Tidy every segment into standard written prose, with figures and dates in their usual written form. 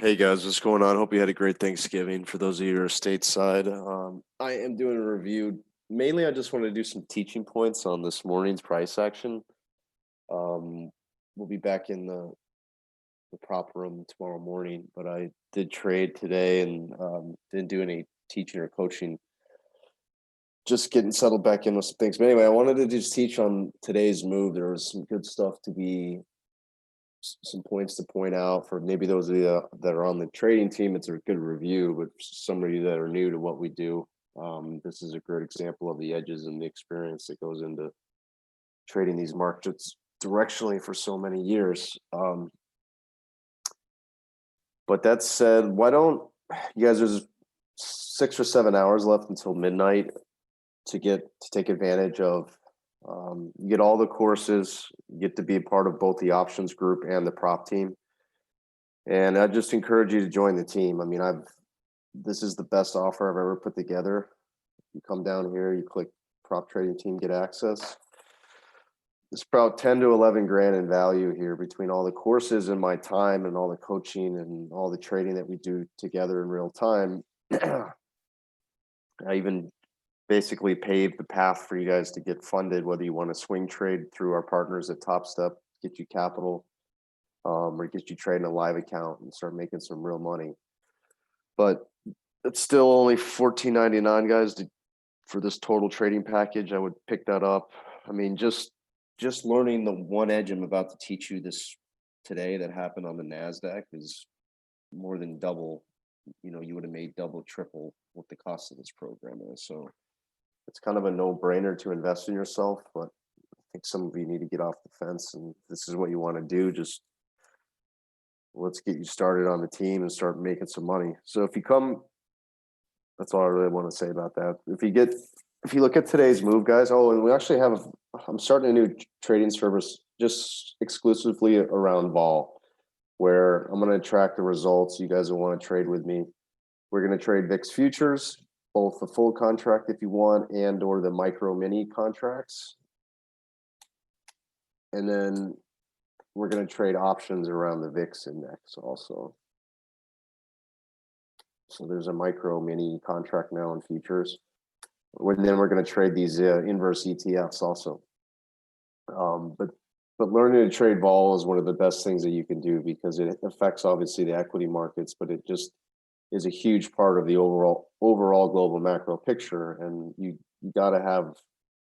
Hey guys, what's going on? Hope you had a great Thanksgiving. For those of you who are stateside, I am doing a review. Mainly, I just want to do some teaching points on this morning's price action. We'll be back in the prop room tomorrow morning, but I did trade today and didn't do any teaching or coaching. Just getting settled back in with some things. But anyway, I wanted to just teach on today's move. There was some good stuff to be some points to point out for maybe those of you that are on the trading team. It's a good review, but for some of you that are new to what we do, this is a great example of the edges and the experience that goes into trading these markets directionally for so many years. But that said, why don't you guys, there's 6 or 7 hours left until midnight to take advantage of. You get all the courses, you get to be a part of both the options group and the prop team. And I just encourage you to join the team. I mean, this is the best offer I've ever put together. You come down here, you click prop trading team, get access. It's about 10 to 11 grand in value here between all the courses and my time and all the coaching and all the trading that we do together in real time. I even basically paved the path for you guys to get funded, whether you want to swing trade through our partners at Top Step, get you capital, or get you trading a live account and start making some real money. But it's still only $14.99, guys, for this total trading package. I would pick that up. I mean, just learning the one edge I'm about to teach you this today that happened on the NASDAQ is more than double. You know, you would have made double, triple what the cost of this program is. So it's kind of a no-brainer to invest in yourself, but I think some of you need to get off the fence, and if this is what you want to do, just let's get you started on the team and start making some money. So if you come, that's all I really want to say about that. If you look at today's move, guys, and we actually I'm starting a new trading service just exclusively around vol, where I'm going to track the results. You guys will want to trade with me. We're going to trade VIX futures, both the full contract if you want and or the micro mini contracts. And then we're going to trade options around the VIX index also. So there's a micro mini contract now in futures. And then we're going to trade these inverse ETFs also. But learning to trade vol is one of the best things that you can do because it affects obviously the equity markets, but it just is a huge part of the overall global macro picture. And you got to have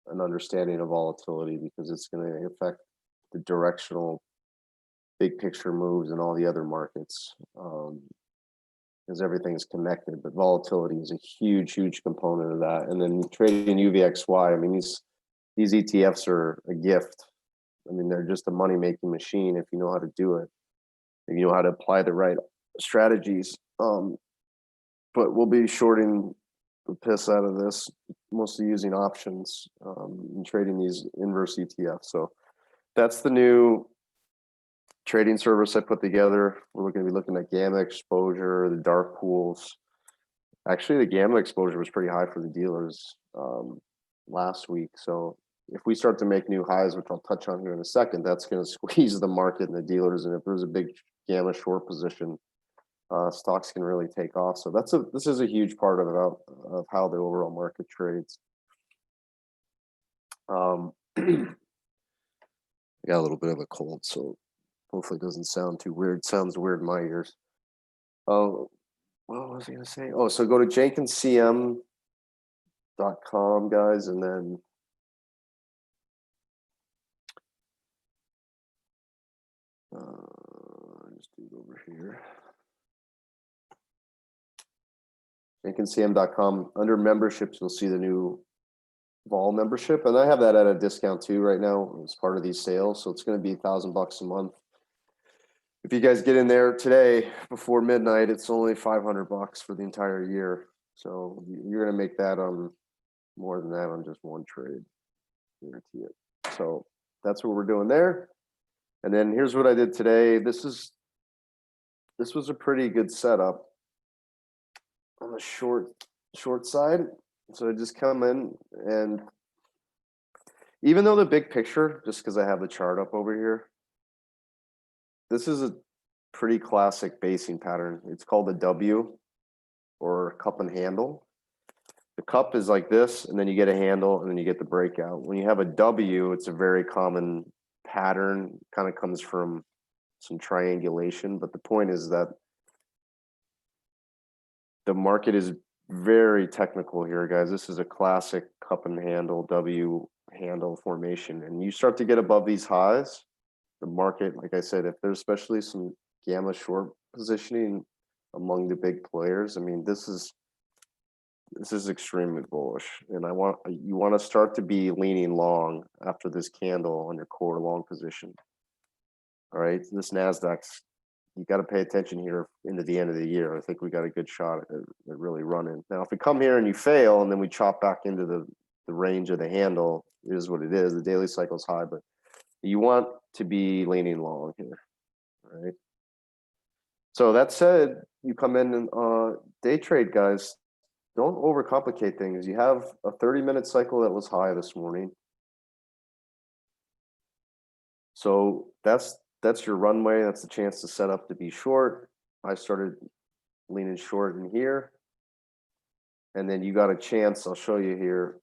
an understanding of volatility because it's going to affect the directional big picture moves in all the other markets, because everything's connected. But volatility is a huge component of that. And then trading UVXY, I mean, these ETFs are a gift. I mean, they're just a money-making machine if you know how to do it, if you know how to apply the right strategies. But we'll be shorting the piss out of this, mostly using options and trading these inverse ETFs. So that's the new trading service I put together. We're going to be looking at gamma exposure, the dark pools. Actually, the gamma exposure was pretty high for the dealers last week. So if we start to make new highs, which I'll touch on here in a second, that's going to squeeze the market and the dealers. And if there's a big gamma short position, stocks can really take off. So this is a huge part of how the overall market trades. I got a little bit of a cold, so hopefully it doesn't sound too weird. It sounds weird in my ears. Oh, what was I going to say? Oh, so go to jenkinscm.com, guys, and then just do it over here. jenkinscm.com. Under memberships, you'll see the new vol membership, and I have that at a discount too right now as part of these sales. So it's going to be $1,000 a month. If you guys get in there today before midnight, it's only $500 for the entire year. So you're going to make that on more than that on just one trade. Guarantee it. So that's what we're doing there. And then here's what I did today. This was a pretty good setup on the short side. So I just come in, and even though the big picture, just because I have the chart up over here, this is pretty classic basing pattern. It's called a W, or cup and handle. The cup is like this, and then you get a handle, and then you get the breakout. When you have a W, it's a very common pattern, kind of comes from some triangulation, but the point is that the market is very technical here, guys. This is a classic cup and handle, W handle formation, and you start to get above these highs, the market, like I said, if there's especially some gamma short positioning among the big players, I mean, this is extremely bullish, and you want to start to be leaning long after this candle on your core long position. All right, this Nasdaq's, you got to pay attention here into the end of the year. I think we got a good shot at really running. Now, if we come here and you fail, and then we chop back into the range of the handle, it is what it is. The daily cycle's high, but you want to be leaning long here. All right. So that said, you come in and day trade, guys. Don't overcomplicate things. You have a 30-minute cycle that was high this morning. So that's your runway. That's the chance to set up to be short. I started leaning short in here. And then you got a chance, I'll show you here,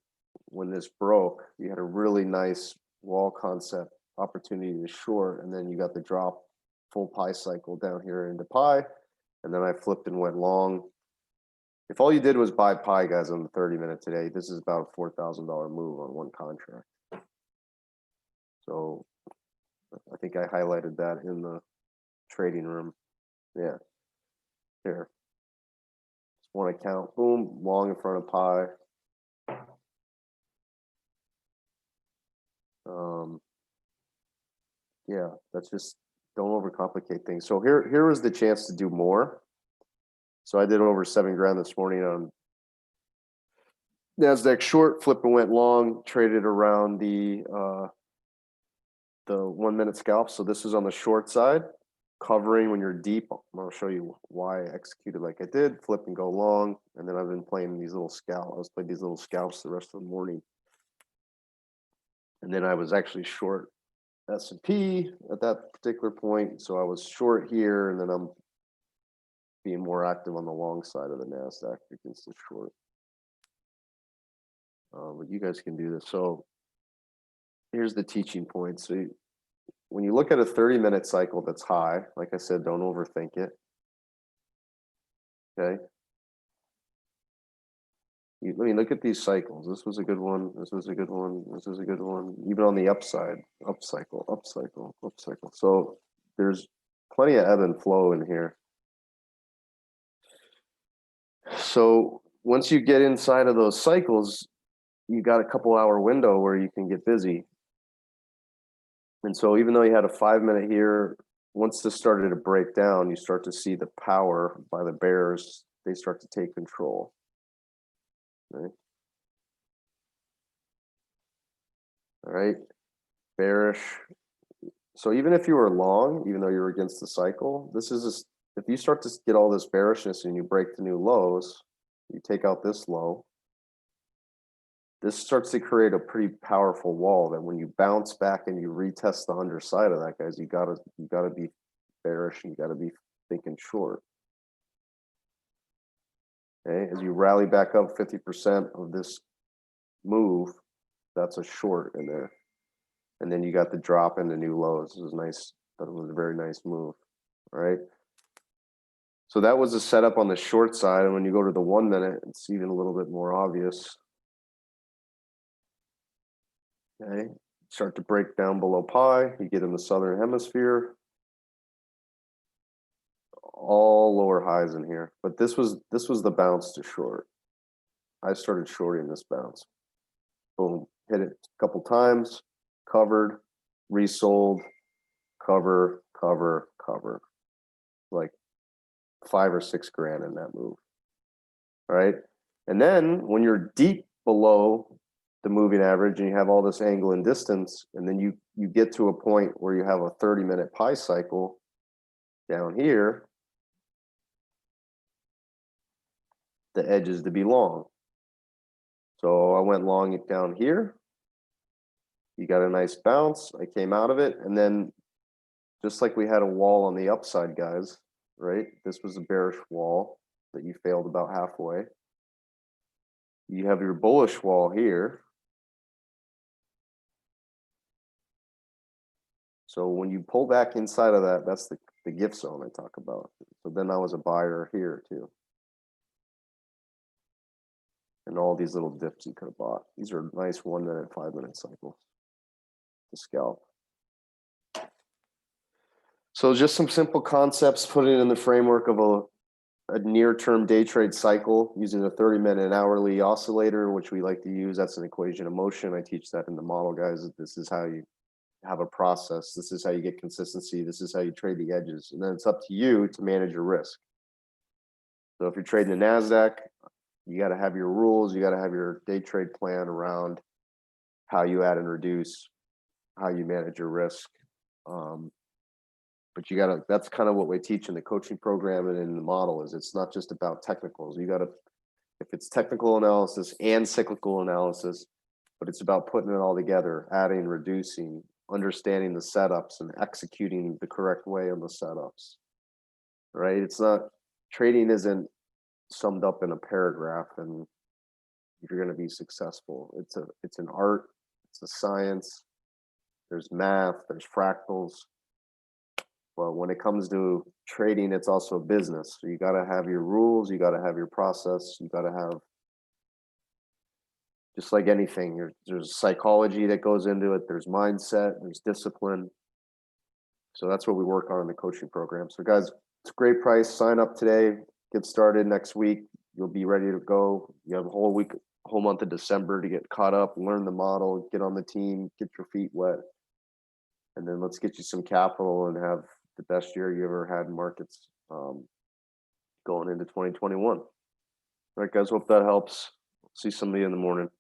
when this broke, you had a really nice wall concept opportunity to short, and then you got the drop full pie cycle down here into pie. And then I flipped and went long. If all you did was buy pie, guys, on the 30-minute today, this is about a $4,000 move on one contract. So I think I highlighted that in the trading room. Yeah, here. Just one account, boom, long in front of pie. Yeah, that's just, don't overcomplicate things. So here was the chance to do more. So I did over 7 grand this morning on Nasdaq short, flip and went long, traded around the 1-minute scalp. So this is on the short side, covering when you're deep. I'm going to show you why I executed like I did, flip and go long. And then I've been playing these little scalps. I was playing these little scalps the rest of the morning. And then I was actually short S&P at that particular point. So I was short here, and then I'm being more active on the long side of the Nasdaq against the short. But you guys can do this. So here's the teaching point. So when you look at a 30-minute cycle that's high, like I said, don't overthink it. Okay. I mean, look at these cycles. This was a good one. This was a good one. This was a good one. Even on the upside, up cycle, up cycle, up cycle. So there's plenty of ebb and flow in here. So once you get inside of those cycles, you got a couple-hour window where you can get busy. And so even though you had a 5-minute here, once this started to break down, you start to see the power by the bears. They start to take control. Right. All right, bearish. So even if you were long, even though you're against the cycle, this is just, if you start to get all this bearishness and you break the new lows, you take out this low, this starts to create a pretty powerful wall that when you bounce back and you retest the underside of that, guys, you gotta be bearish and you gotta be thinking short. Okay, as you rally back up 50% of this move, that's a short in there. And then you got the drop into new lows. This was nice. That was a very nice move. All right. So that was a setup on the short side. And when you go to the 1-minute, it's even a little bit more obvious. Okay. Start to break down below pi. You get in the southern hemisphere. All lower highs in here. But this was the bounce to short. I started shorting this bounce. Boom. Hit it a couple times. Covered, resold, cover, cover, cover. Like 5 or 6 grand in that move. All right. And then when you're deep below the moving average and you have all this angle and distance, and then you get to a point where you have a 30-minute pie cycle down here, the edge is to be long. So I went long it down here. You got a nice bounce. I came out of it, and then just like we had a wall on the upside, guys, right? This was a bearish wall that you failed about halfway. You have your bullish wall here. So when you pull back inside of that, that's the gift zone I talk about. So then I was a buyer here too. And all these little dips you could have bought. These are nice 1 minute, 5 minute cycles to scalp. So just some simple concepts, put it in the framework of a near-term day trade cycle using a 30-minute and hourly oscillator, which we like to use. That's an equation of motion. I teach that in the model, guys. This is how you have a process. This is how you get consistency. This is how you trade the edges. And then it's up to you to manage your risk. So if you're trading the NASDAQ, you got to have your rules. You got to have your day trade plan around how you add and reduce, how you manage your risk. But you got to, that's kind of what we teach in the coaching program and in the model is it's not just about technicals. You got to, if it's technical analysis and cyclical analysis, but it's about putting it all together, adding, reducing, understanding the setups and executing the correct way on the setups, right? It's not, trading isn't summed up in a paragraph and if you're going to be successful. It's an art, it's a science, there's math, there's fractals. But when it comes to trading, it's also a business. So you got to have your rules, you got to have your process, you got to have, just like anything, there's psychology that goes into it, there's mindset, there's discipline. So that's what we work on in the coaching program. So guys, it's a great price. Sign up today, get started next week. You'll be ready to go. You have a whole week, whole month of December to get caught up, learn the model, get on the team, get your feet wet. And then let's get you some capital and have the best year you ever had in markets going into 2021. All right, guys, hope that helps. See some of you in the morning.